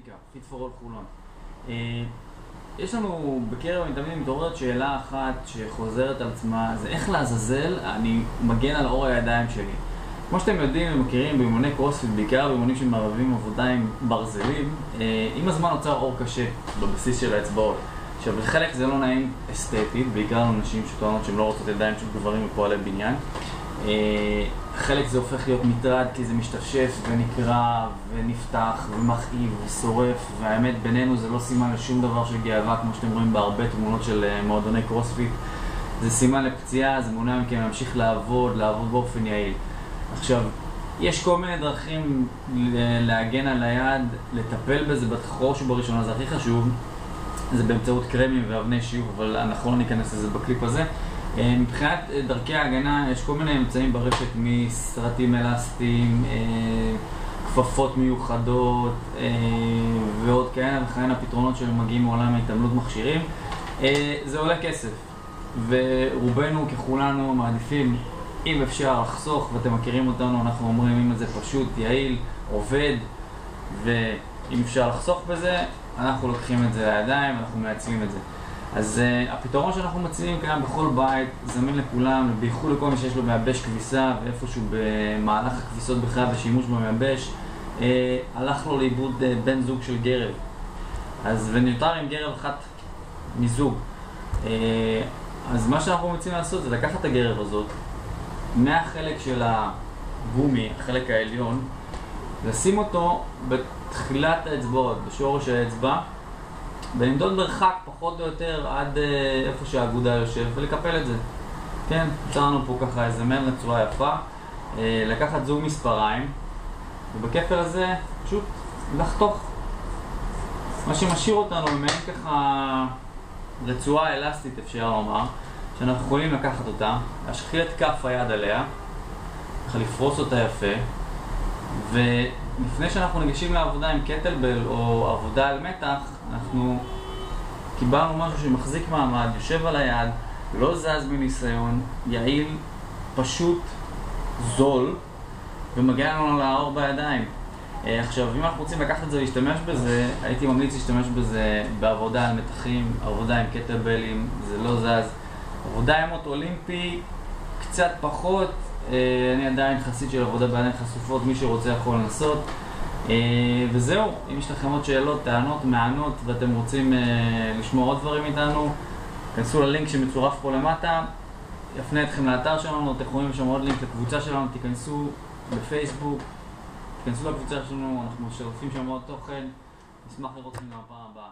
בעיקר, Fit for All חולון. יש לנו בקרב המתאמנים מתעוררת שאלה אחת שחוזרת על עצמה, זה איך לעזאזל אני מגן על אור הידיים שלי. כמו שאתם יודעים ומכירים באימוני קרוספיט, בעיקר באימונים שמערבים עבודה עם ברזלים, עם הזמן נוצר אור קשה בבסיס של האצבעות. עכשיו, לחלק זה לא נעים אסתטית, בעיקר לנשים שטוענות שהן לא רוצות ידיים של גברים ופועלי בניין. חלק זה הופך להיות מטרד כי זה משתפשף ונקרע ונפתח ומכאיב ושורף, והאמת בינינו זה לא סימן לשום דבר של גאווה, כמו שאתם רואים בהרבה תמונות של מועדוני קרוספיט. זה סימן לפציעה, זה מונע מכם להמשיך לעבוד באופן יעיל. עכשיו, יש כל מיני דרכים להגן על היד, לטפל בזה בראש ובראשונה, זה הכי חשוב. זה באמצעות קרמים ואבני שיוך, אבל אנחנו לא ניכנס לזה בקליפ הזה. מבחינת דרכי ההגנה, יש כל מיני אמצעים ברשת, מסרטים אלסטיים, כפפות מיוחדות ועוד כאלה וכאלה פתרונות שמגיעים מעולם ההתעמלות מכשירים. זה עולה כסף, ורובנו ככולנו מעדיפים, אם אפשר לחסוך, ואתם מכירים אותנו, אנחנו אומרים אם זה פשוט, יעיל, עובד, ואם אפשר לחסוך בזה, אנחנו לוקחים את זה לידיים, אנחנו מייצבים את זה. אז הפתרון שאנחנו מציעים קיים בכל בית, זמין לכולם, בייחוד לכל מי שיש לו מייבש כביסה, ואיפשהו במהלך הכביסות בכלל ושימוש במייבש, הלך לו לאיבוד בן זוג של גרב. ונותר עם גרב אחת מזוג. אז מה שאנחנו מציעים לעשות זה לקחת את הגרב הזאת, מהחלק של הגומי, החלק העליון, לשים אותו בתחילת האצבעות, בשורש האצבע, ולמדוד מרחק פחות או יותר עד איפה שהאגודה יושב ולקפל את זה. כן, יצרנו פה ככה איזה מעין רצועה יפה, לקחת זוג מספריים, ובכפל הזה פשוט לחתוך. מה שמשאיר אותנו במעין ככה רצועה אלסטית, אפשר לומר, שאנחנו יכולים לקחת אותה, להשחיל את כף היד עליה, ככה לפרוס אותה יפה, ולפני שאנחנו ניגשים לעבודה עם קטלבל או עבודה על מתח, אנחנו קיבלנו משהו שמחזיק מעמד, יושב על היד, לא זז בניסיון, יעיל, פשוט, זול, ומגיע לנו לאור בידיים. עכשיו, אם אנחנו רוצים לקחת את זה ולהשתמש בזה, הייתי ממליץ להשתמש בזה בעבודה על מתחים, עבודה עם קטלבלים, זה לא זז. עבודה עם מוט אולימפי, קצת פחות, אני עדיין חסיד של עבודה בידיים חשופות, מי שרוצה יכול לנסות. וזהו, אם יש לכם עוד שאלות, טענות, מענות, ואתם רוצים לשמוע עוד דברים איתנו, כנסו ללינק שמצורף פה למטה, יפנה אתכם לאתר שלנו, אתם יכולים שם עוד לינק לקבוצה שלנו, תיכנסו לפייסבוק, תיכנסו לקבוצה שלנו, אנחנו משרפים שם עוד תוכן, נשמח לראות אתכם בפעם הבאה.